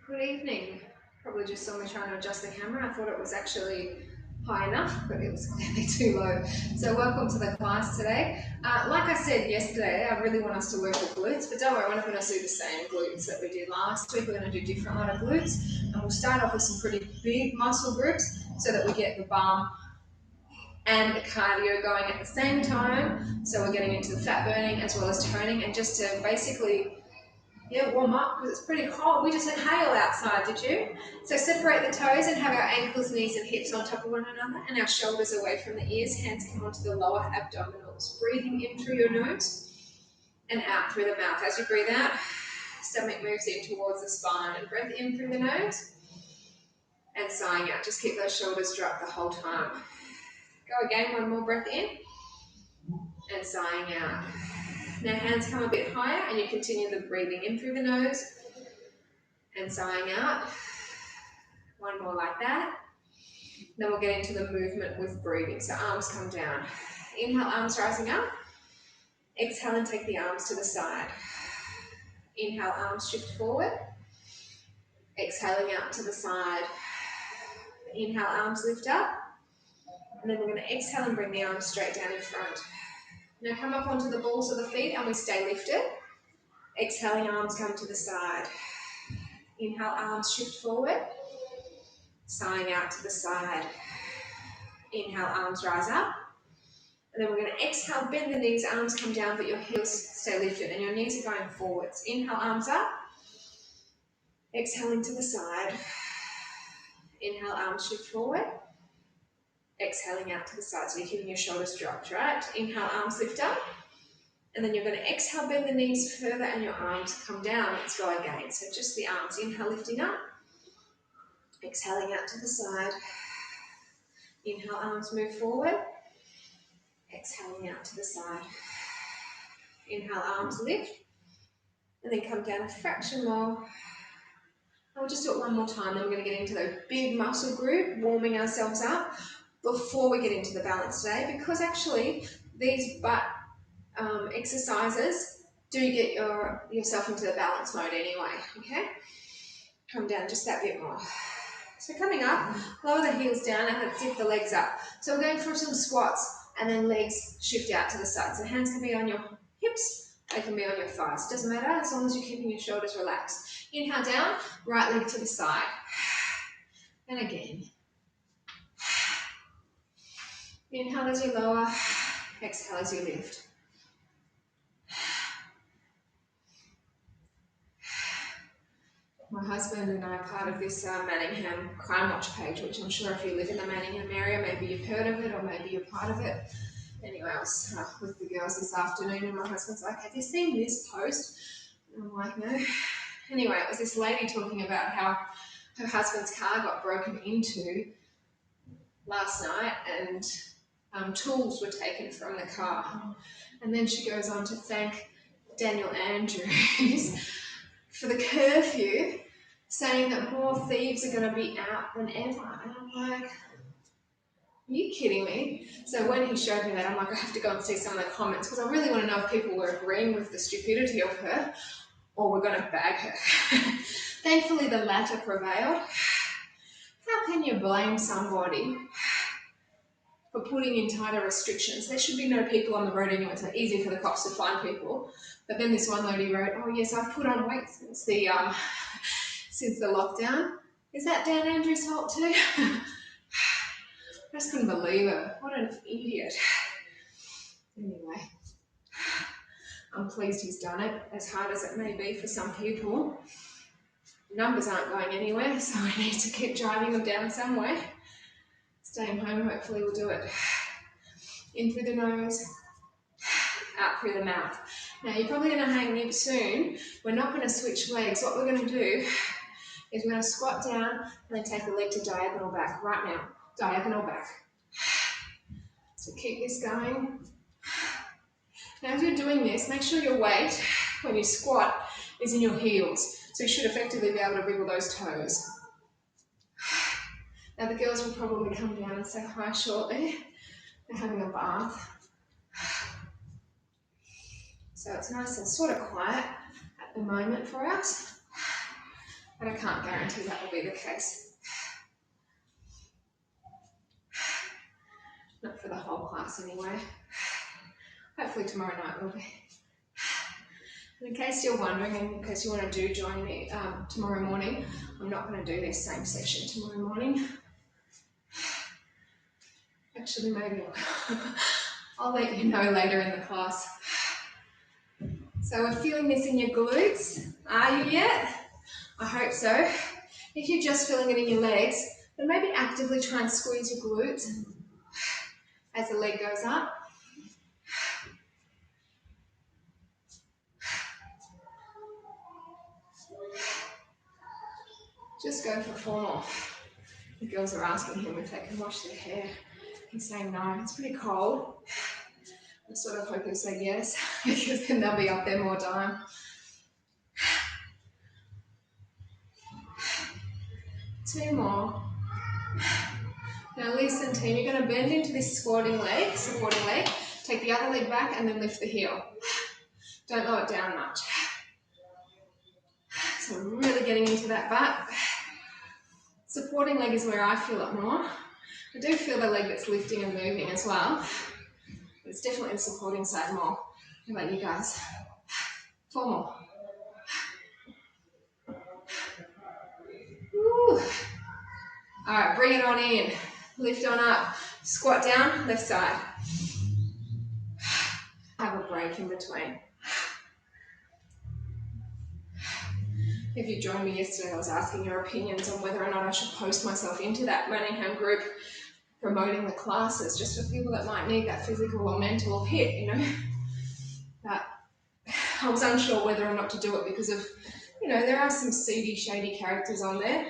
Good evening. Probably just saw me trying to adjust the camera. I thought it was actually high enough, but it was clearly too low. So welcome to the class today. Like I said yesterday, I really want us to work the glutes, but don't worry, we're not going to do the same glutes that we did last week. We're going to do different lot of glutes, and we'll start off with some pretty big muscle groups so that we get the bum and the cardio going at the same time. So we're getting into the fat burning as well as toning, and just to basically warm up because it's pretty cold. We just had hail outside, did you? So separate the toes and have our ankles, knees and hips on top of one another and our shoulders away from the ears. Hands come onto the lower abdominals. Breathing in through your nose and out through the mouth. As you breathe out, stomach moves in towards the spine, and breath in through the nose and sighing out. Just keep those shoulders dropped the whole time. Go again, one more breath in and sighing out. Now hands come a bit higher and you continue the breathing in through the nose and sighing out. One more like that. Then we'll get into the movement with breathing. So arms come down. Inhale, arms rising up. Exhale and take the arms to the side. Inhale, arms shift forward. Exhaling out to the side. Inhale, arms lift up. And then we're going to exhale and bring the arms straight down in front. Now come up onto the balls of the feet and we stay lifted. Exhaling, arms come to the side. Inhale, arms shift forward. Sighing out to the side. Inhale, arms rise up. And then we're going to exhale, bend the knees, arms come down, but your heels stay lifted and your knees are going forwards. Inhale, arms up. Exhaling to the side. Inhale, arms shift forward. Exhaling out to the side, so you're keeping your shoulders dropped, right? Inhale, arms lift up. And then you're going to exhale, bend the knees further and your arms come down. Let's go again. So just the arms. Inhale, lifting up. Exhaling out to the side. Inhale, arms move forward. Exhaling out to the side. Inhale, arms lift. And then come down a fraction more. I'll just do it one more time. Then we're going to get into the big muscle group, warming ourselves up before we get into the balance today. Because actually, these butt exercises do get yourself into the balance mode anyway, okay? Come down just that bit more. So coming up, lower the heels down and let's lift the legs up. So we're going for some squats and then legs shift out to the side. So hands can be on your hips, they can be on your thighs. Doesn't matter as long as you're keeping your shoulders relaxed. Inhale down, right leg to the side. And again. Inhale as you lower, exhale as you lift. My husband and I are part of this Manningham Crime Watch page, which I'm sure if you live in the Manningham area, maybe you've heard of it or maybe you're part of it. Anyway, I was with the girls this afternoon and my husband's like, have you seen this post? And I'm like, no. Anyway, it was this lady talking about how her husband's car got broken into last night and tools were taken from the car. And then she goes on to thank Daniel Andrews for the curfew, saying that more thieves are going to be out than ever. And I'm like, are you kidding me? So when he showed me that, I'm like, I have to go and see some of the comments because I really want to know if people were agreeing with the stupidity of her or we're going to bag her. Thankfully, the latter prevailed. How can you blame somebody for putting in tighter restrictions? There should be no people on the road anyway. It's not easy for the cops to find people. But then this one lady wrote, oh yes, I've put on weight since the lockdown. Is that Dan Andrews' fault too? I just couldn't believe her. What an idiot. Anyway, I'm pleased he's done it, as hard as it may be for some people. Numbers aren't going anywhere, so I need to keep driving them down some way. Staying home, hopefully we'll do it. In through the nose, out through the mouth. Now you're probably going to hang nib soon. We're not going to switch legs. What we're going to do is we're going to squat down and then take the leg to diagonal back. Right now, diagonal back. So keep this going. Now as you're doing this, make sure your weight, when you squat, is in your heels. So you should effectively be able to wriggle those toes. Now the girls will probably come down and say hi shortly. They're having a bath. So it's nice and sort of quiet at the moment for us. but I can't guarantee that will be the case. Not for the whole class anyway. Hopefully tomorrow night will be. In case you're wondering, in case you want to join me tomorrow morning, I'm not going to do this same session tomorrow morning. Actually, maybe I'll let you know later in the class. So we're feeling this in your glutes. Are you yet? I hope so. If you're just feeling it in your legs, then maybe actively try and squeeze your glutes as the leg goes up. Just go for 4 more. The girls are asking him if they can wash their hair. He's saying no, it's pretty cold. I sort of hope he'll say yes, because then they'll be up there more time. 2 more. Now listen team, you're going to bend into this supporting leg. Take the other leg back and then lift the heel. Don't lower it down much. So I'm really getting into that butt. Supporting leg is where I feel it more. I do feel the leg that's lifting and moving as well. But it's definitely the supporting side more. How about you guys? 4 more. Woo. All right, bring it on in. Lift on up. Squat down, left side. Have a break in between. If you joined me yesterday, I was asking your opinions on whether or not I should post myself into that Manningham group promoting the classes, just for people that might need that physical or mental hit, you know. But I was unsure whether or not to do it because of, you know, there are some seedy, shady characters on there.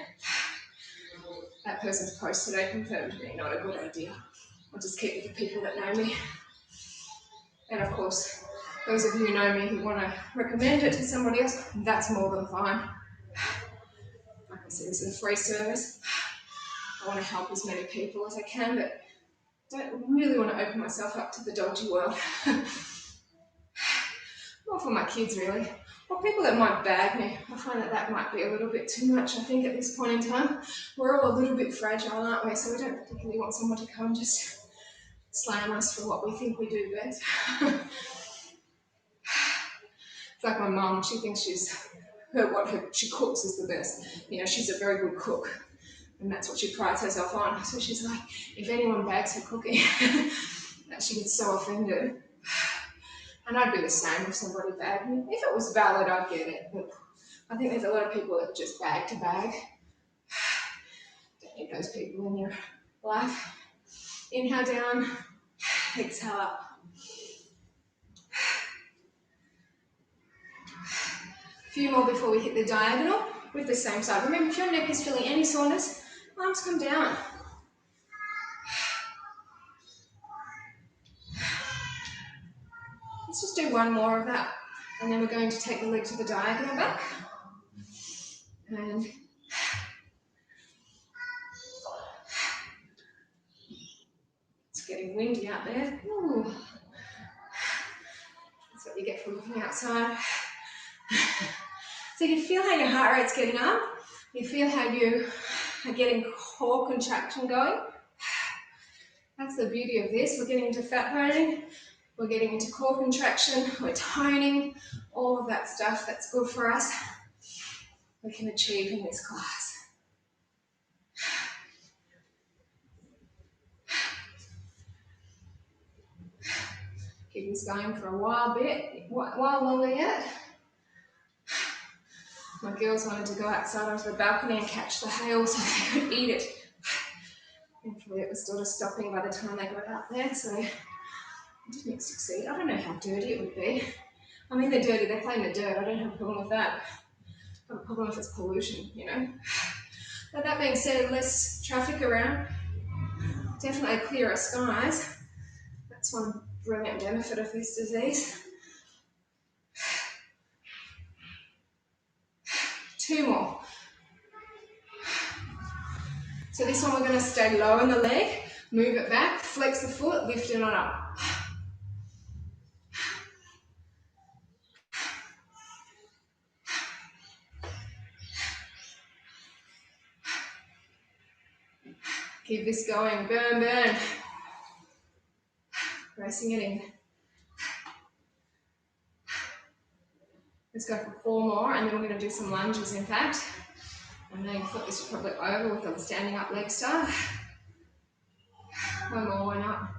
That person's post today confirmed to me not a good idea. I'll just keep with the people that know me. And of course, those of you who know me who want to recommend it to somebody else, that's more than fine. Like I said, this is a free service. I want to help as many people as I can, but don't really want to open myself up to the dodgy world. Not for my kids, really. Or people that might bag me. I find that that might be a little bit too much, I think, at this point in time. We're all a little bit fragile, aren't we? So we don't particularly want someone to come just slam us for what we think we do best. It's like my mum, she thinks she cooks is the best. You know, she's a very good cook. And that's what she prides herself on. So she's like, if anyone bags her cooking, that she gets so offended. And I'd be the same if somebody bagged me. If it was valid, I'd get it. But I think there's a lot of people that just bag to bag. Don't need those people in your life. Inhale down, exhale up. A few more before we hit the diagonal with the same side. Remember, if your neck is feeling any soreness, arms come down. Let's just do 1 more of that. And then we're going to take the leg to the diagonal back. And it's getting windy out there. Ooh. That's what you get from looking outside. So you feel how your heart rate's getting up. You feel how you are getting core contraction going. That's the beauty of this. We're getting into fat burning. We're getting into core contraction. We're toning. All of that stuff that's good for us, we can achieve in this class. Keep this going for a while longer yet. My girls wanted to go outside onto the balcony and catch the hail so they could eat it. Thankfully it was sort of stopping by the time they got out there, so I didn't succeed. I don't know how dirty it would be. I mean, they're dirty, they play in the dirt, I don't have a problem with that. I have a problem if it's pollution, you know. But that being said, less traffic around, definitely clearer skies. That's one brilliant benefit of this disease. 2 more. So this one we're going to stay low in the leg, move it back, flex the foot, lift it on up. Keep this going. Burn, burn. Racing it in. Let's go for 4 more, and then we're going to do some lunges, in fact. I know you thought this was probably over with the standing up leg start. 1 more, why not?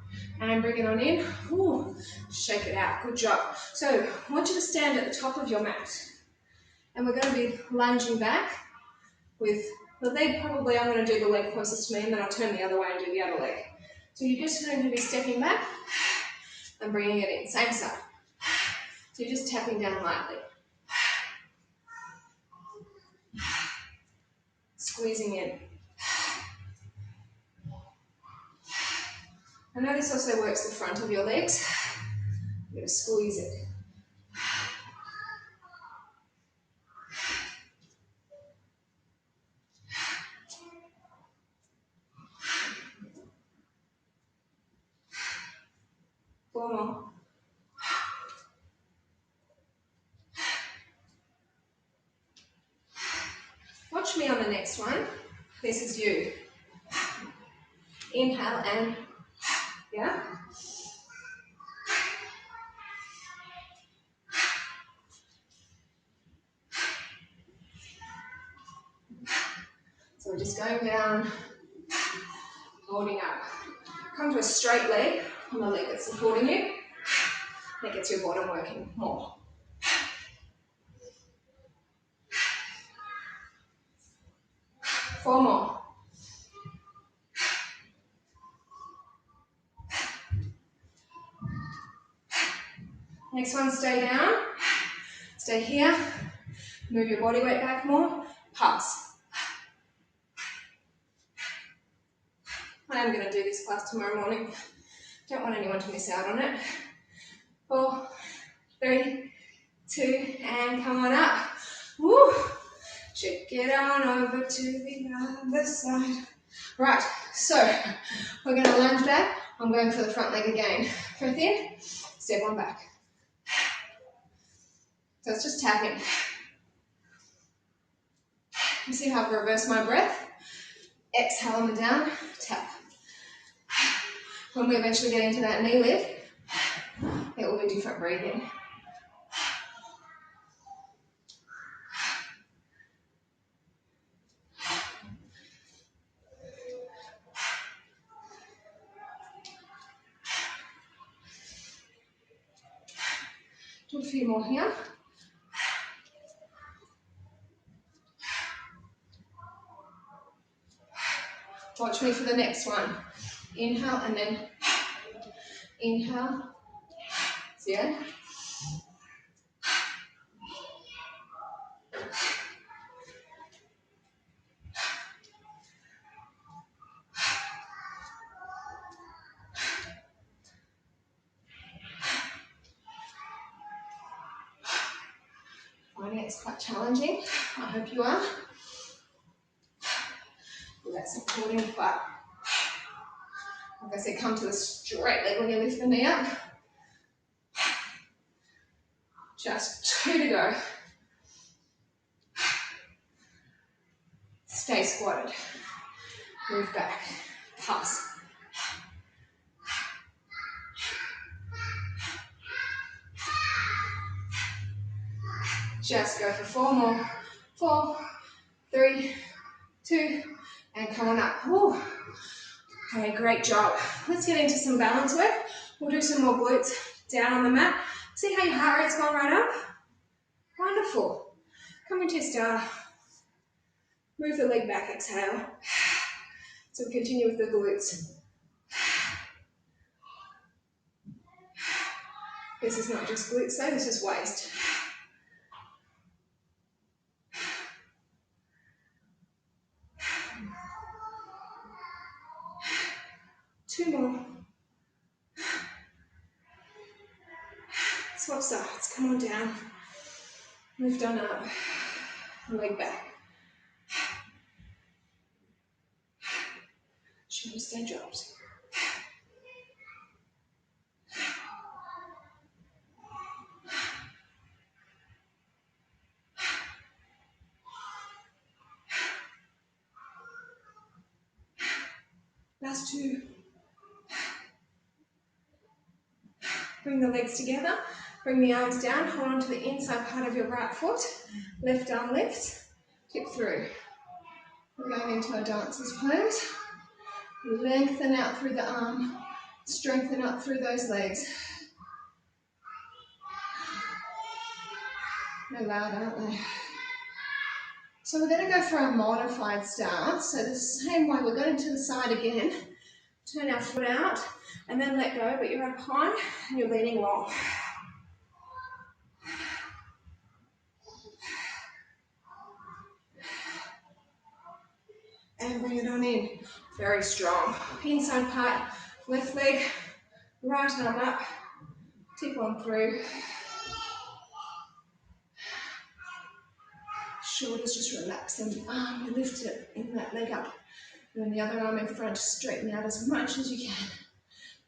And bring it on in. Ooh, shake it out. Good job. So I want you to stand at the top of your mat. And we're going to be lunging back with the leg. Probably I'm going to do the leg closest to me, and then I'll turn the other way and do the other leg. So you're just going to be stepping back and bringing it in. Same side. So you're just tapping down lightly. Squeezing in. I know this also works the front of your legs. You're going to squeeze it. Four more. Watch me on the next one. This is you. Inhale and, yeah. So we're just going down, holding up. Come to a straight leg on the leg that's supporting you. That gets your bottom working more. 4 more. Next one, stay down. Stay here. Move your body weight back more. Pass. I am going to do this class tomorrow morning. Don't want anyone to miss out on it. 4, 3, 2, and come on up. Woo! Shake it on over to the other side. Right, so we're going to lunge back. I'm going for the front leg again. Breath in, step on back. So it's just tapping. You see how I've reversed my breath? Exhale on the down, tap. When we eventually get into that knee lift, it will be different breathing. Do a few more here. Watch me for the next one. Inhale and then inhale. See it? Finding it's quite challenging. I hope you are. That's supporting, but like I said, come to the straight leg when you lift the knee up. Just 2 to go. Stay squatted. Move back. Pass. Just go for 4 more. 4, 3, 2, and come on up. Woo. Okay, great job. Let's get into some balance work. We'll do some more glutes down on the mat. See how your heart rate's gone right up? Wonderful. Come into star. Move the leg back, exhale. So we continue with the glutes. This is not just glutes though, this is waist. Two more. Swap sides, come on down. Lift on up. Leg back. Shoulder stay dropped. Last two. Bring the legs together. Bring the arms down. Hold on to the inside part of your right foot. Left arm lifts. Tip through. We're going into a dancer's pose. Lengthen out through the arm. Strengthen up through those legs. They're loud, aren't they? So we're going to go for a modified stance. So the same way, we're going to the side again. Turn our foot out and then let go, but you're up high and you're leaning long. And bring it on in. Very strong. Inside part, left leg, right arm up, tip on through. Shoulders just relax and arm, lift it in that leg up. And then the other arm in front, straighten out as much as you can.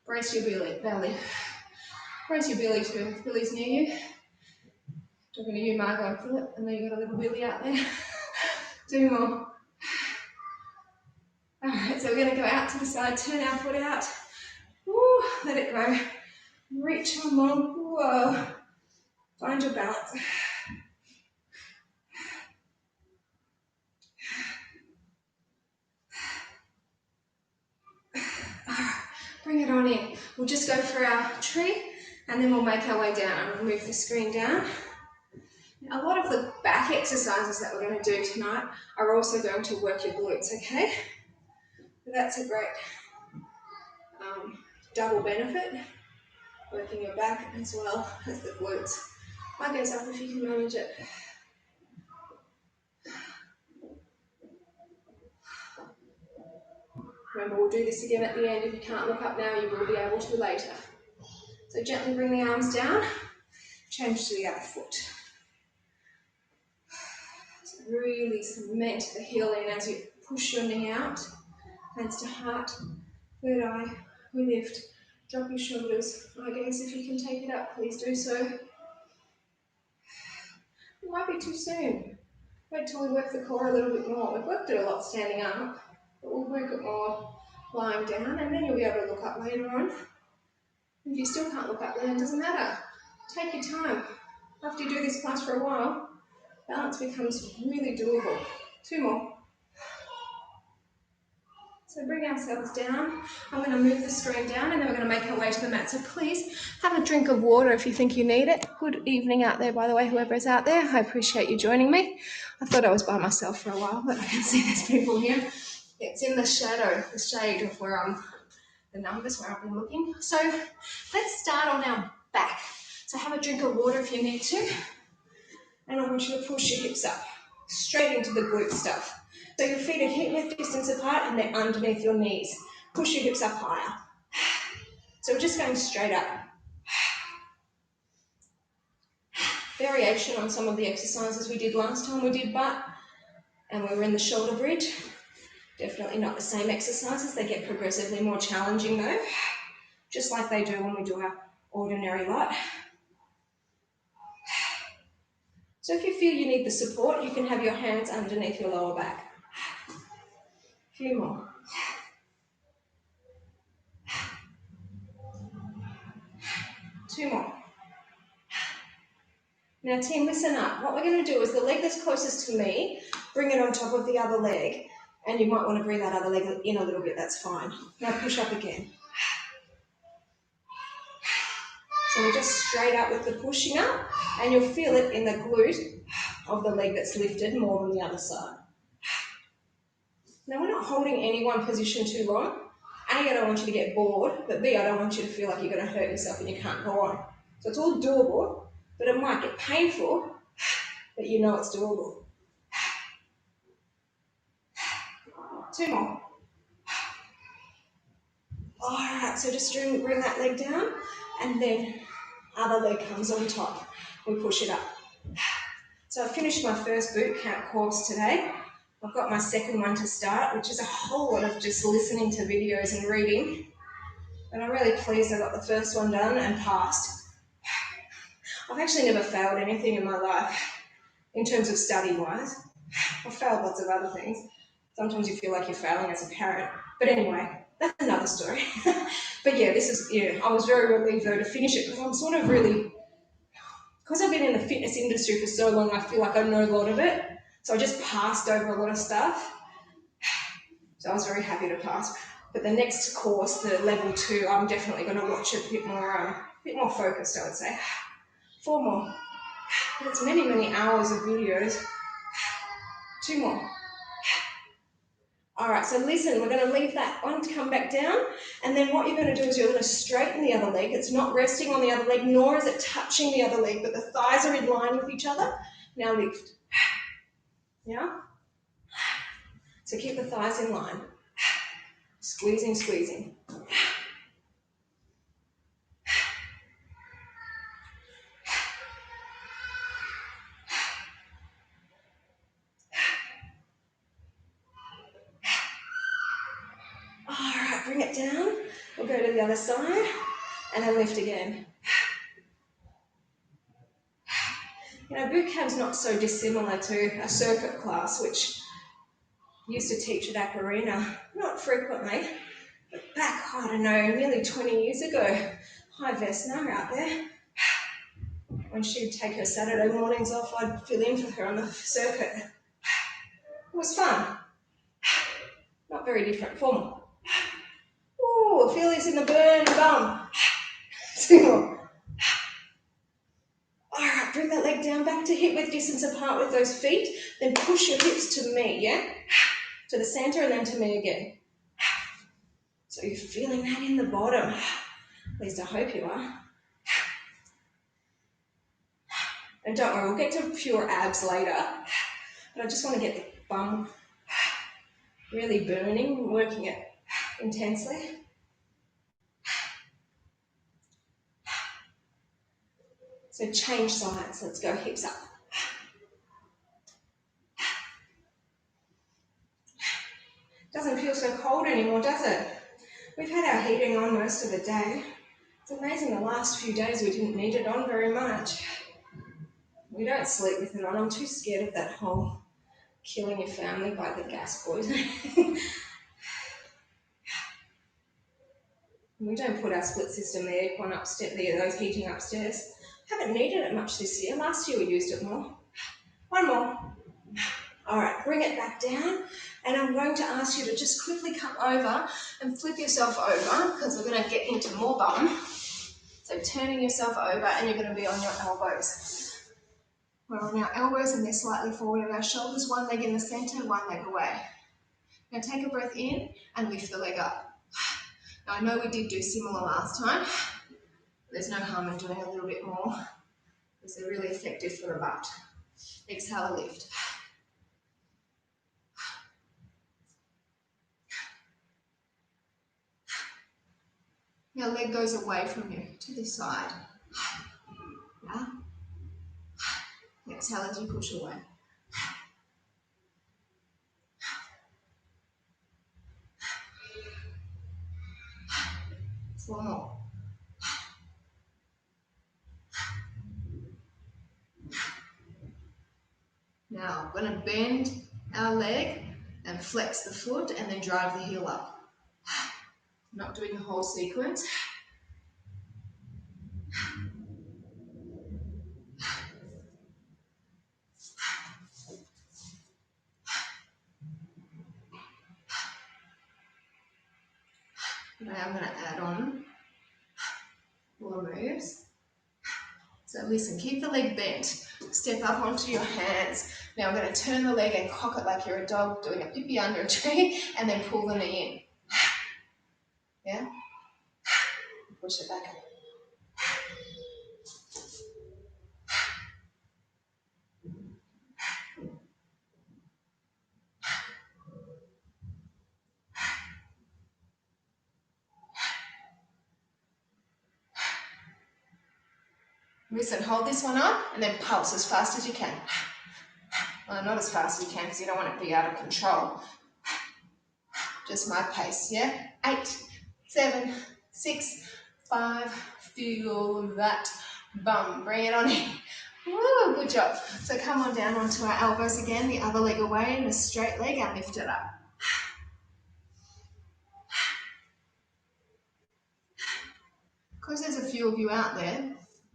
Brace your belly. Brace your belly too. If Billy's near you, talking to you, Margot and Philip, and then you've got a little Billy out there. 2 more. Alright, so we're going to go out to the side, turn our foot out. Woo, let it go. Reach one more. Whoa. Find your balance. Bring it on in. We'll just go for our tree and then we'll make our way down. I'm going to move the screen down. A lot of the back exercises that we're going to do tonight are also going to work your glutes, okay? So that's a great double benefit, working your back as well as the glutes. Leg goes up if you can manage it. Remember, we'll do this again at the end. If you can't look up now, you will be able to later. So gently bring the arms down, change to the other foot. So really cement the heel in as you push your knee out. Hands to heart, third eye, we lift. Drop your shoulders. I guess if you can take it up, please do so. It might be too soon. Wait till we work the core a little bit more. We've worked it a lot standing up, but we'll work it more lying down, and then you'll be able to look up later on. If you still can't look up then, it doesn't matter. Take your time. After you do this class for a while, balance becomes really doable. 2 more. So bring ourselves down. I'm going to move the screen down and then we're going to make our way to the mat. So please have a drink of water if you think you need it. Good evening out there, by the way, whoever is out there. I appreciate you joining me. I thought I was by myself for a while, but I can see there's people here. It's in the shadow, the shade of where the numbers where I've been looking. So let's start on our back. So have a drink of water if you need to. And I want you to push your hips up, straight into the glute stuff. So your feet are hip-width distance apart and they're underneath your knees. Push your hips up higher. So we're just going straight up. Variation on some of the exercises we did last time. We did butt and we were in the shoulder bridge. Definitely not the same exercises. They get progressively more challenging though, just like they do when we do our ordinary lot. So if you feel you need the support, you can have your hands underneath your lower back. A few more. 2 more. Now team, listen up. What we're going to do is the leg that's closest to me, bring it on top of the other leg, and you might want to bring that other leg in a little bit, that's fine. Now push up again. So we're just straight up with the pushing up, and you'll feel it in the glute of the leg that's lifted more than the other side. Now we're not holding any one position too long. A, I don't want you to get bored, but B, I don't want you to feel like you're going to hurt yourself and you can't go on. So it's all doable, but it might get painful, but you know it's doable. 2 more. All right, so just bring that leg down, and then other leg comes on top. We push it up. So I finished my first boot camp course today. I've got my second one to start, which is a whole lot of just listening to videos and reading. But I'm really pleased I got the first one done and passed. I've actually never failed anything in my life in terms of study-wise. I've failed lots of other things. Sometimes you feel like you're failing as a parent. But anyway, that's another story. But yeah, this is, yeah, I was very relieved though to finish it because I'm sort of really, because I've been in the fitness industry for so long, I feel like I know a lot of it. So I just passed over a lot of stuff. So I was very happy to pass. But the next course, the level 2, I'm definitely going to watch it a bit more focused, I would say. 4 more. That's many, many hours of videos. 2 more. All right, so listen, we're going to leave that one to come back down. And then what you're going to do is you're going to straighten the other leg. It's not resting on the other leg, nor is it touching the other leg, but the thighs are in line with each other. Now lift. Yeah? So keep the thighs in line. Squeezing, squeezing. All right, bring it down. We'll go to the other side and then lift again. You know, boot camp's not so dissimilar to a circuit class, which I used to teach at Arena, not frequently, but back, I don't know, nearly 20 years ago. Hi Vesna out there. When she'd take her Saturday mornings off, I'd fill in for her on the circuit. It was fun. Not very different. 4 more. Ooh, feel this in the burn bum. 2 more. All right, bring that leg down back to hip width distance apart with those feet. Then push your hips to me, yeah? To the center and then to me again. So you're feeling that in the bottom. At least I hope you are. And don't worry, we'll get to pure abs later. But I just want to get the bum really burning, working it intensely. So change sides. Let's go hips up. Doesn't feel so cold anymore, does it? We've had our heating on most of the day. It's amazing the last few days we didn't need it on very much. We don't sleep with it on. I'm too scared of that whole killing your family by the gas poisoning. We don't put our split system, the aircon upstairs, those heating upstairs. Haven't needed it much this year. Last year we used it more. 1 more. All right, bring it back down. And I'm going to ask you to just quickly come over and flip yourself over because we're going to get into more bum. So turning yourself over and you're going to be on your elbows. We're on our elbows and they're slightly forward of our shoulders, 1 leg in the center, 1 leg away. Now take a breath in and lift the leg up. Now I know we did do similar last time. There's no harm in doing a little bit more. It's really effective for the butt. Exhale, lift. Now leg goes away from you to this side. Yeah. Exhale as you push away. 4 more. Now I'm going to bend our leg and flex the foot and then drive the heel up. Not doing the whole sequence. Now I'm going to add on more moves. So listen, keep the leg bent. Step up onto your hands. Now I'm going to turn the leg and cock it like you're a dog doing a pippi under a tree and then pull the knee in. Yeah? Push it back up. Listen, hold this one up and then pulse as fast as you can. Well, not as fast as you can because you don't want it to be out of control. Just my pace, yeah? 8, 7, 6, 5. Feel that bum. Bring it on in. Woo, good job. So come on down onto our elbows again, the other leg away and the straight leg and lift it up. because there's a few of you out there,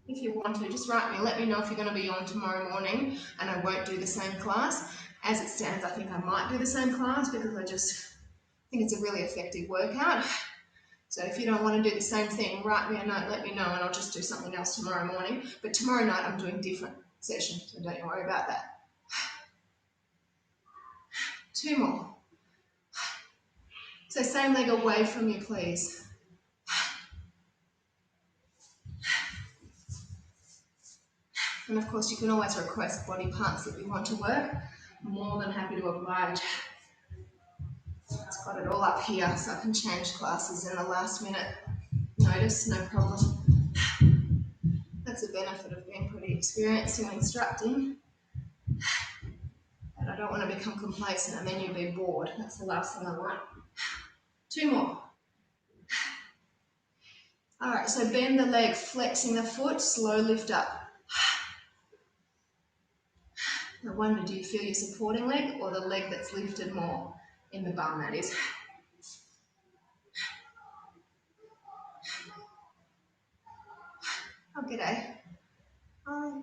if you want to, just write me, let me know if you're going to be on tomorrow morning, and I won't do the same class. As it stands, I think I might do the same class because I just think it's a really effective workout. So if you don't want to do the same thing, write me a note, let me know, and I'll just do something else tomorrow morning. But tomorrow night I'm doing different sessions, so don't you worry about that. 2 more. So same leg away from you, please. And of course you can always request body parts that you want to work. I'm more than happy to oblige. It's got it all up here so I can change classes in the last minute notice, no problem. That's the benefit of being pretty experienced in instructing. And I don't want to become complacent and then you'll be bored. That's the last thing I want. 2 more. All right, so bend the leg, flexing the foot, slow lift up. I wonder, do you feel your supporting leg or the leg that's lifted more in the bum, that is? Oh, g'day.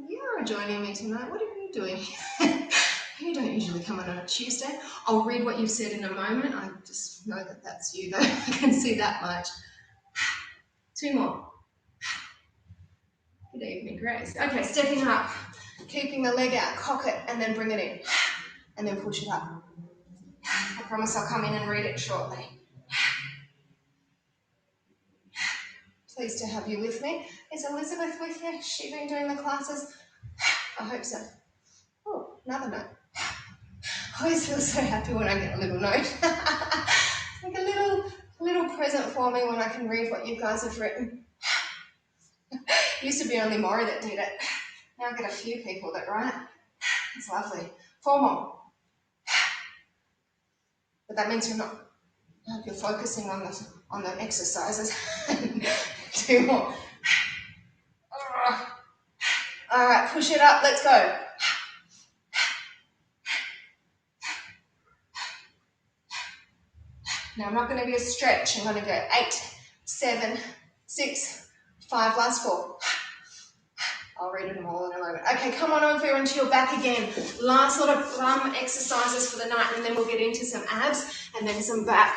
You're joining me tonight. What are you doing? You don't usually come on a Tuesday. I'll read what you've said in a moment. I just know that that's you, though. I can see that much. 2 more. Good evening, Grace. Okay, stepping up, keeping the leg out, cock it, and then bring it in. And then push it up. I promise I'll come in and read it shortly. Pleased to have you with me. Is Elizabeth with you? Has she been doing the classes? I hope so. Oh, another note. I always feel so happy when I get a little note. It's like a little present for me when I can read what you guys have written. It used to be only Maury that did it. Now I get a few people that write. It's lovely. 4 more. But that means you're focusing on the exercises. 2 more. All right, push it up. Let's go. Now I'm not going to do a stretch. I'm going to go 8, 7, 6, 5, last 4. I'll read them all in a moment. Okay, come on over into your back again. Last lot of bum exercises for the night, and then we'll get into some abs and then some back.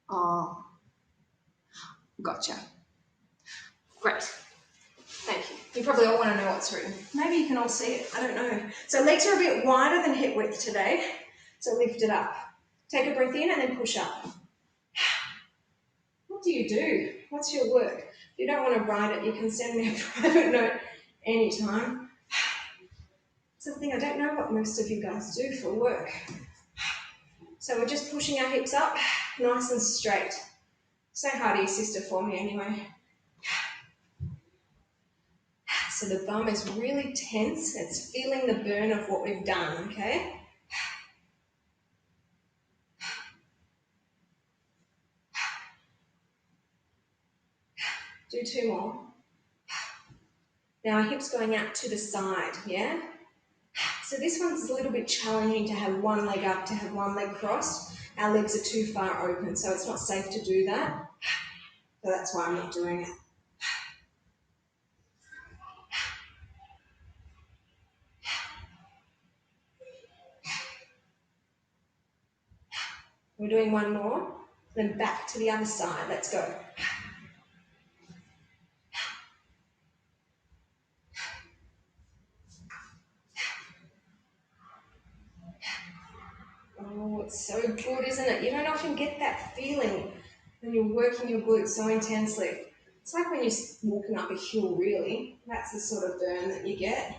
Oh, gotcha. Great. Thank you. You probably all want to know what's written. Maybe you can all see it. I don't know. So legs are a bit wider than hip width today. So lift it up. Take a breath in and then push up. What do you do? What's your work? If you don't want to write it, you can send me a private note anytime. Something I don't know what most of you guys do for work. So we're just pushing our hips up, nice and straight. Say hi to your sister for me anyway. So the bum is really tense. It's feeling the burn of what we've done, okay? Do 2 more. Now our hips going out to the side, yeah? So this one's a little bit challenging to have one leg up, to have one leg crossed. Our legs are too far open, so it's not safe to do that. So that's why I'm not doing it. We're doing 1 more, then back to the other side. Let's go. Oh, it's so good, isn't it? You don't often get that feeling when you're working your glutes so intensely. It's like when you're walking up a hill, really. That's the sort of burn that you get.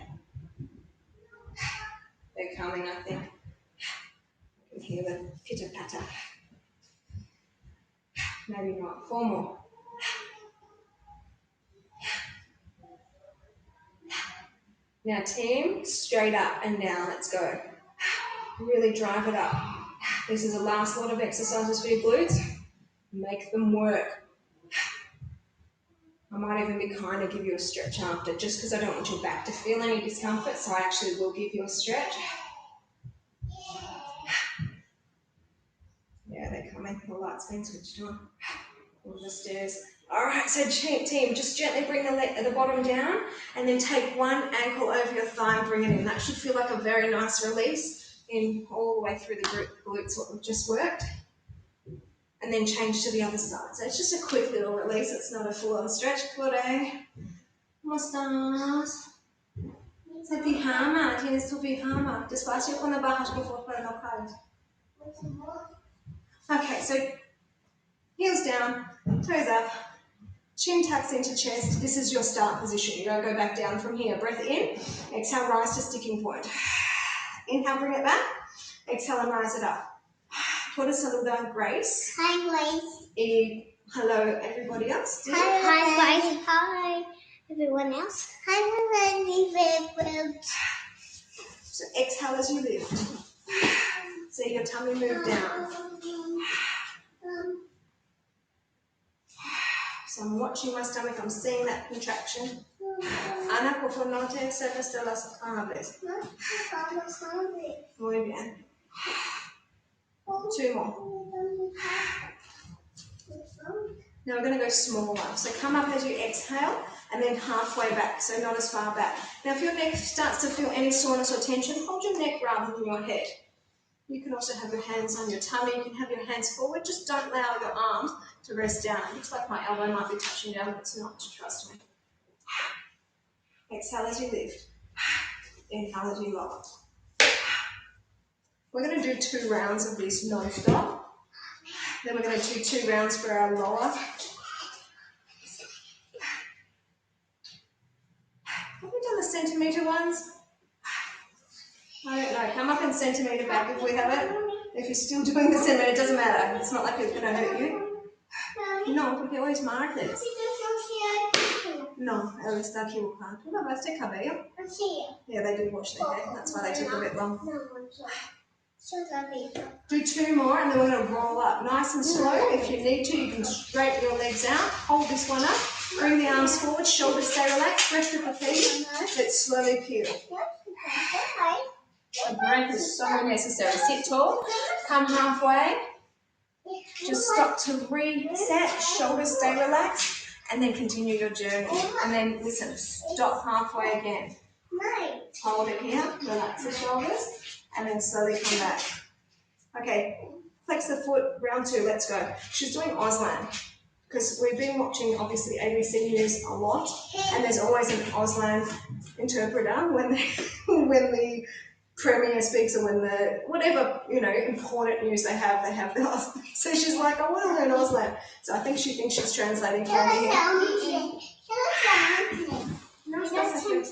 They're coming, I think. I can hear the pitter-patter. Maybe not. 4 more. Now team, straight up and down. Let's go. Really drive it up. This is the last lot of exercises for your glutes. Make them work. I might even be kind to give you a stretch after, just because I don't want your back to feel any discomfort, so I actually will give you a stretch. Yeah, they're coming. The light's been switched on. over the stairs. All right, so team, just gently bring the bottom down and then take one ankle over your thigh and bring it in. That should feel like a very nice release in all the way through the glutes, what we've just worked. And then change to the other side. So it's just a quick little release. It's not a full-on stretch. Corre. ¿Cómo estás? Se pijama. Tienes tu pijama. Despacio cuando bajas, por favor, para no caer. Okay, so heels down, toes up, chin tucks into chest. This is your start position. You don't go back down from here. Breath in. Exhale, rise to sticking point. Inhale, bring it back. Exhale and rise it up. Puedo saludar Grace. Hi, Grace. Hello, everybody else. Hi, Grace. Hi, everyone else. Hi, So exhale as you lift. So your tummy move down. So I'm watching my stomach. I'm seeing that contraction. Ana, por favor, no te acerques de las cables. Muy bien. 2 more. Now we're going to go smaller. So come up as you exhale and then halfway back, so not as far back. Now if your neck starts to feel any soreness or tension, hold your neck rather than your head. You can also have your hands on your tummy. You can have your hands forward. Just don't allow your arms to rest down. It looks like my elbow might be touching down, but it's not, trust me. Exhale as you lift. Inhale as you lower. We're going to do 2 rounds of this non-stop. Then we're going to do 2 rounds for our lower. Have we done the centimetre ones? I don't know. Come up and centimetre back if we have it. If you're still doing the centimetre, it doesn't matter. It's not like it's going to hurt you. No, porque hoy es martes. No, él está equivocado. ¿Tú lavaste cabello? Yeah, they did wash their hair. That's why they took a bit long. Do 2 more and then we're going to roll up nice and slow. If you need to, you can straighten your legs out. Hold this one up. Bring the arms forward. Shoulders stay relaxed. Press with the feet. Let's slowly peel. The breath is so necessary. Sit tall. Come halfway. Just stop to reset. Shoulders stay relaxed. And then continue your journey. And then listen. Stop halfway again. Hold it here. Relax the shoulders. And then slowly come back. Okay, flex the foot, round 2, let's go. She's doing Auslan, because we've been watching, obviously, ABC News a lot, and there's always an Auslan interpreter when the Premier speaks or when the, whatever, important news they have the Auslan. So she's like, I want to learn Auslan. So I think she thinks she's translating for me here. No, that's okay.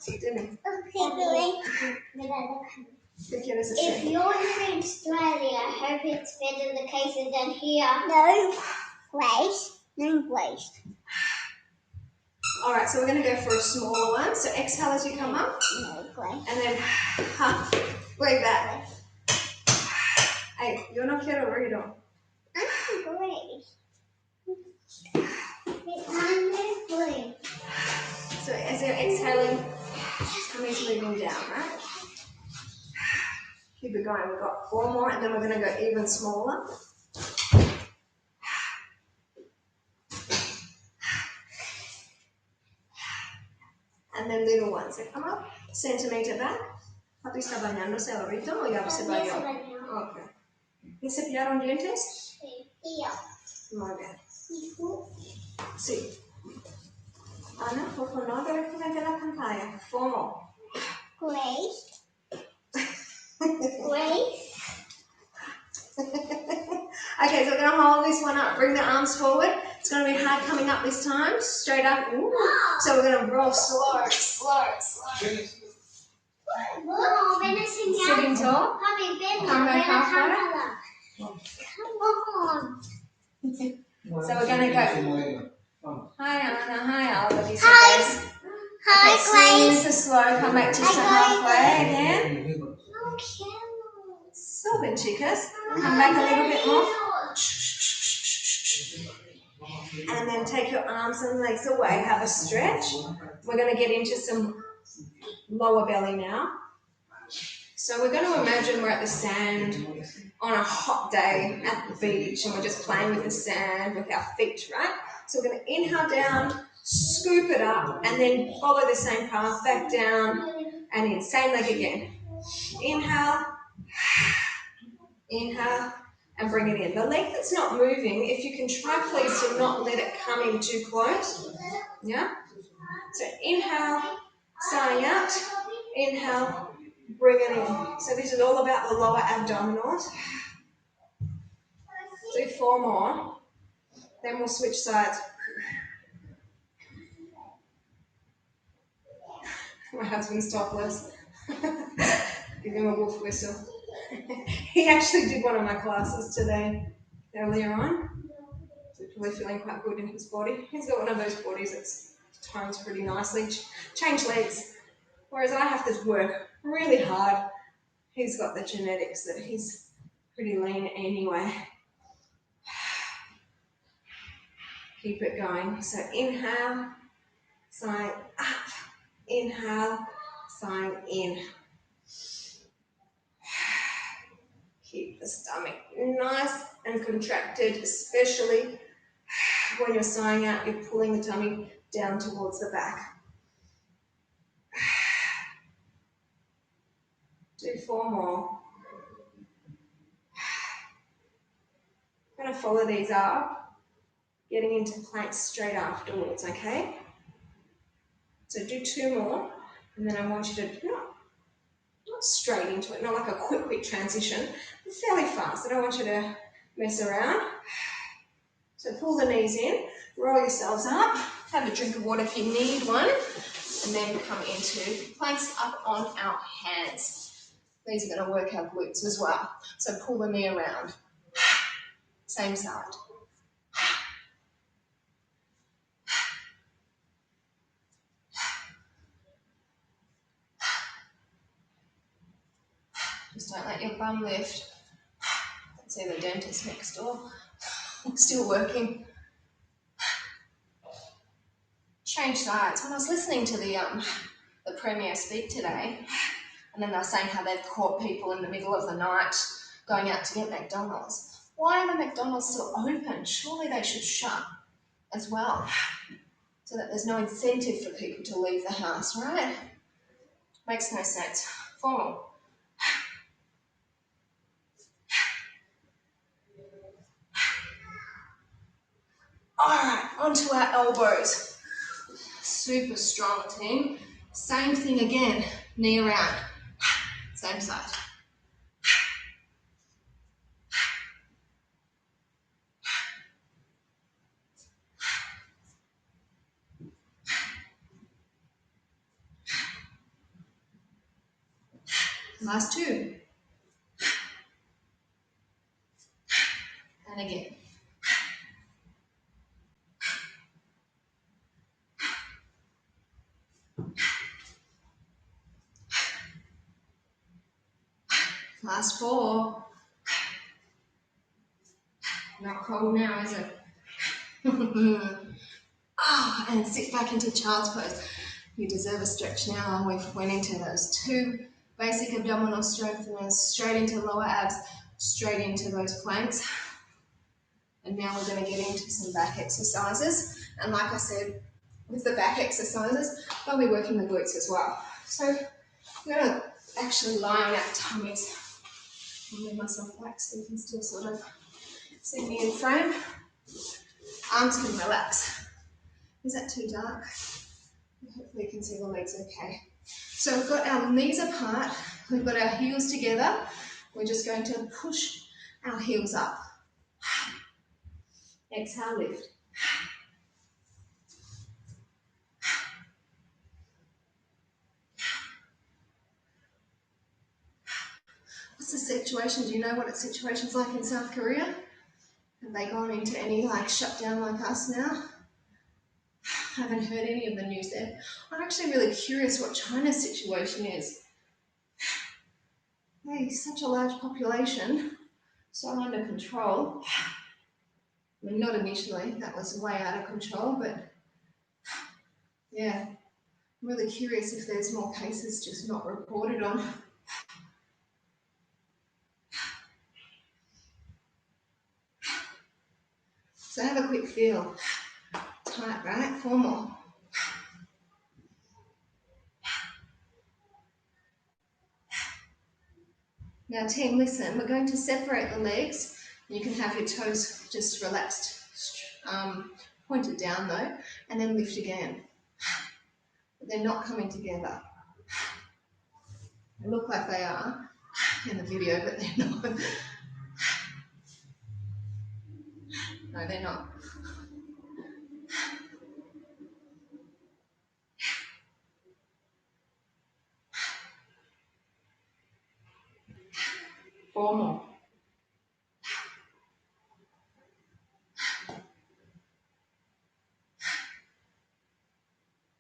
If you're in Australia, I hope it's better the cases than here. No place. No place. Alright, so we're going to go for a smaller one. So exhale as you come up. No place. And then way back. Hey, yo no quiero ruido. I'm great. I'm great. So as you're exhaling, tummy's moving down, right? Keep it going. We've got 4 more, and then we're going to go even smaller. And then little ones. So come up, centimetre back. ¿Papi está bañándose ahorita o ya se bañó? Ok. ¿Ya cepillaron dientes? Sí. Muy bien. Sí. Ana, por favor, no directamente a la pantalla. 4 more. Grace. Grace. Okay, so we're going to hold this one up. Bring the arms forward. It's going to be hard coming up this time. Straight up. Ooh. So we're going to roll slow. Sitting tall. Come back halfway. Come on. So we're going to go. Hi, Anna. Hi, all of you. Hi. Hi, Grace. Super slow. Come back just to halfway again. Suben, chicas. Come back a little bit more. And then take your arms and legs away. Have a stretch. We're going to get into some lower belly now. So we're going to imagine we're at the sand on a hot day at the beach and we're just playing with the sand with our feet, right? So we're going to inhale down, scoop it up, and then follow the same path back down and in. Same leg again. Inhale, inhale, and bring it in. The leg that's not moving, if you can try please to not let it come in too close. Yeah? So inhale, sighing out, inhale, bring it in. So this is all about the lower abdominals. Do 4 more, then we'll switch sides. My husband's topless. Give him a wolf whistle. He actually did one of my classes today, earlier on. So he's probably feeling quite good in his body. He's got one of those bodies that's tones pretty nicely. Change legs. Whereas I have to work really hard. He's got the genetics that he's pretty lean anyway. Keep it going. So inhale, sign up. Inhale, sign in. Keep the stomach nice and contracted, especially when you're sighing out, you're pulling the tummy down towards the back. Do 4 more. I'm going to follow these up, getting into planks straight afterwards, okay? So do 2 more, and then I want you to not straight into it, not like a quick transition, but fairly fast. I don't want you to mess around. So pull the knees in, roll yourselves up, have a drink of water if you need one, and then come into planks up on our hands. These are going to work our glutes as well. So pull the knee around. Same side. Just don't let your bum lift. Let's see the dentist next door. Still working. Change sides. When I was listening to the Premier speak today, and then they were saying how they've caught people in the middle of the night going out to get McDonald's. Why are the McDonald's still open? Surely they should shut as well, so that there's no incentive for people to leave the house, right? Makes no sense. 4 more. All right, onto our elbows. Super strong, team. Same thing again, knee around. Same side. Last 2. And again. Last 4. Not cold now, is it? And sit back into child's pose. You deserve a stretch now. We've went into those 2 basic abdominal strengtheners, straight into lower abs, straight into those planks. And now we're going to get into some back exercises. And like I said, with the back exercises, they'll be working the glutes as well. So I'm going to actually lie on our tummies. I'll move myself back so you can still sort of see me in frame. Arms can relax. Is that too dark? Hopefully you can see the legs okay. So we've got our knees apart, we've got our heels together. We're just going to push our heels up. Exhale, lift. What's the situation? Do you know what the situation's like in South Korea? Have they gone into any shutdown like us now? I haven't heard any of the news there. I'm actually really curious what China's situation is. Hey, such a large population, so under control. I mean, not initially, that was way out of control, but yeah, I'm really curious if there's more cases just not reported on. So have a quick feel. Tight, right? 4 more. Now team, listen, we're going to separate the legs. You can have your toes just relaxed, pointed down though, and then lift again. But they're not coming together. They look like they are in the video, but they're not. No, they're not. Four more.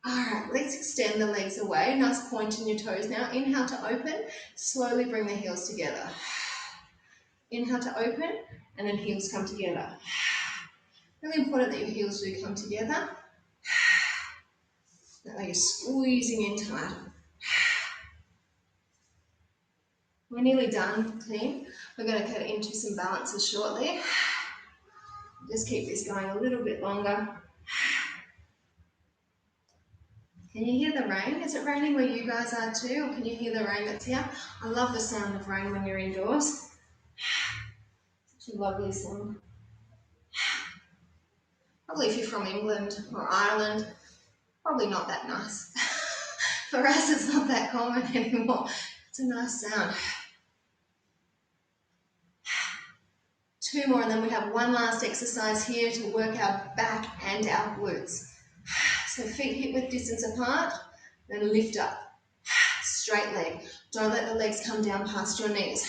Alright, let's extend the legs away. Nice point in your toes now. Inhale to open. Slowly bring the heels together. Inhale to open, and then heels come together. Really important that your heels do come together. That way you're squeezing in tight. We're nearly done, team. We're going to get into some balances shortly. Just keep this going a little bit longer. Can you hear the rain? Is it raining where you guys are too? Or can you hear the rain that's here? I love the sound of rain when you're indoors. Such a lovely sound. Probably if you're from England or Ireland, probably not that nice. For us, it's not that common anymore. It's a nice sound. 2 more, and then we have one last exercise here to work our back and our glutes. So feet hip width distance apart, then lift up. Straight leg. Don't let the legs come down past your knees.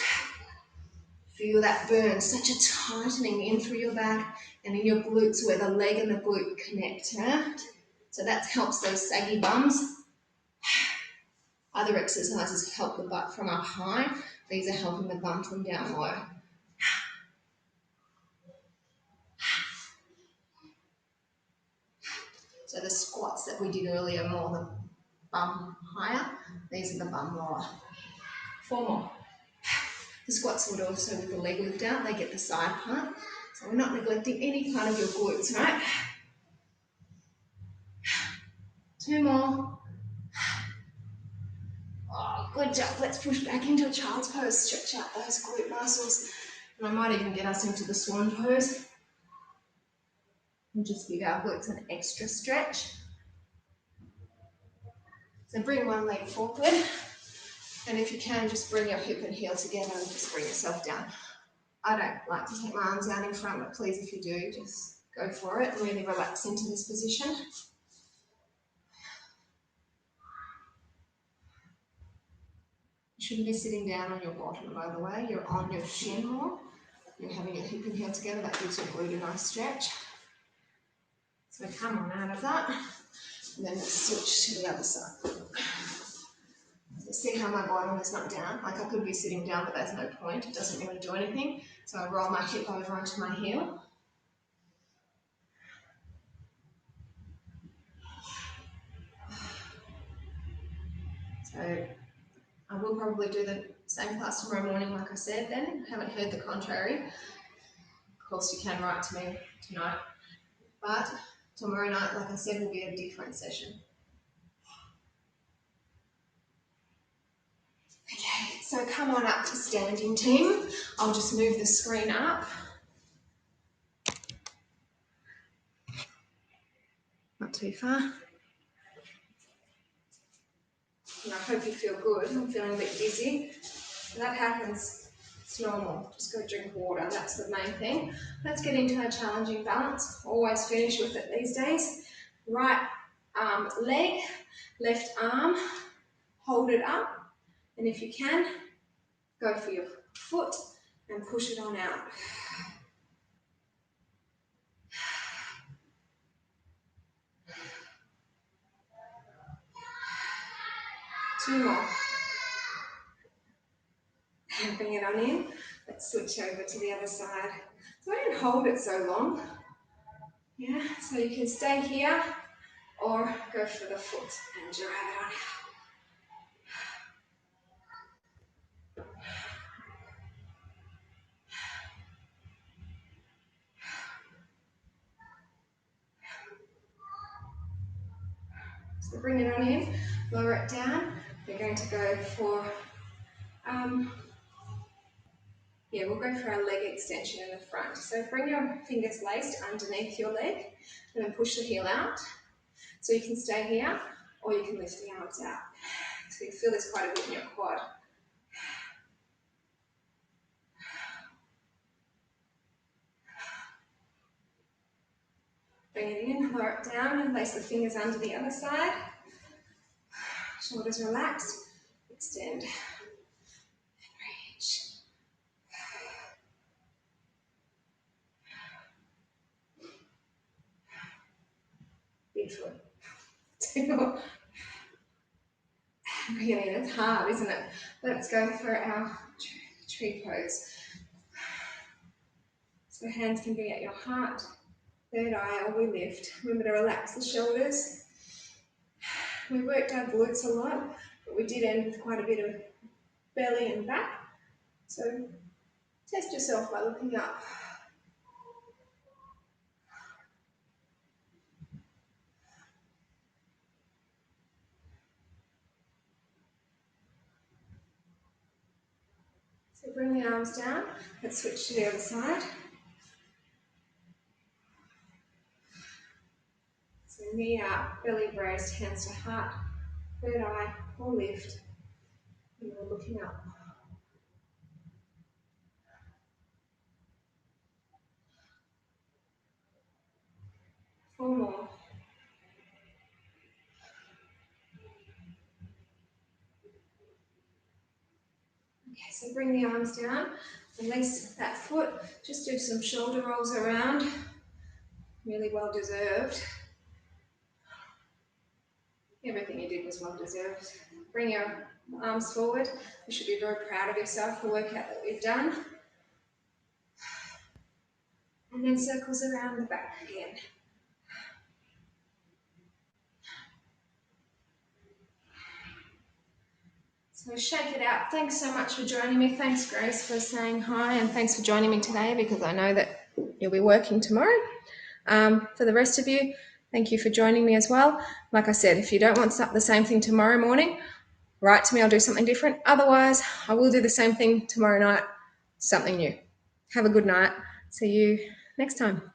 Feel that burn, such a tightening in through your back and in your glutes where the leg and the glute connect. Right? So that helps those saggy bums. Other exercises help the butt from up high. These are helping the bum from down low. So the squats that we did earlier, more the bum higher. These are the bum lower. 4 more. The squats would also, with the leg lift out, they get the side part. So we're not neglecting any part of your glutes, right? 2 more. Oh, good job. Let's push back into a child's pose. Stretch out those glute muscles. And I might even get us into the swan pose. And just give our glutes an extra stretch. So bring one leg forward. And if you can, just bring your hip and heel together and just bring yourself down. I don't like to take my arms down in front, but please, if you do, just go for it and really relax into this position. You shouldn't be sitting down on your bottom, by the way. You're on your shin more. You're having your hip and heel together. That gives your glute a nice stretch. So come on out of that. And then let's switch to the other side. So see how my bottom is not down? Like I could be sitting down, but there's no point. It doesn't really do anything. So I roll my hip over onto my heel. So I will probably do the same class tomorrow morning, like I said then. I haven't heard the contrary. Of course, you can write to me tonight. But tomorrow night, like I said, will be a different session. Okay, so come on up to standing, team. I'll just move the screen up. Not too far. And I hope you feel good. I'm feeling a bit dizzy. If that happens, it's normal. Just go drink water. That's the main thing. Let's get into our challenging balance. Always finish with it these days. Right leg, left arm, hold it up. And if you can, go for your foot and push it on out. Two more. And bring it on in. Let's switch over to the other side. So I didn't hold it so long. Yeah, so you can stay here or go for the foot and drive it on out. So bring it on in, lower it down. We're going to go for, we'll go for our leg extension in the front. So bring your fingers laced underneath your leg and then push the heel out. So you can stay here or you can lift the arms out. So you feel this quite a bit in your quad. Bring it in, lower it down and place the fingers under the other side. Shoulders relaxed, extend and reach. Beautiful. Bring it in, it's hard, isn't it? Let's go for our tree pose. So hands can be at your heart, third eye, or we lift. Remember to relax the shoulders. We worked our glutes a lot, but we did end with quite a bit of belly and back. So test yourself by looking up. So bring the arms down. Let's switch to the other side. So knee up, belly raised, hands to heart, third eye, or lift. And we're looking up. 4 more. Okay, so bring the arms down, release that foot, just do some shoulder rolls around, really well deserved. Everything you did was well deserved. Bring your arms forward, you should be very proud of yourself for the workout that we've done. And then circles around the back again. So shake it out. Thanks so much for joining me. Thanks, Grace, for saying hi, and thanks for joining me today because I know that you'll be working tomorrow. For the rest of you, thank you for joining me as well. Like I said, if you don't want the same thing tomorrow morning, write to me, I'll do something different. Otherwise, I will do the same thing tomorrow night, something new. Have a good night. See you next time.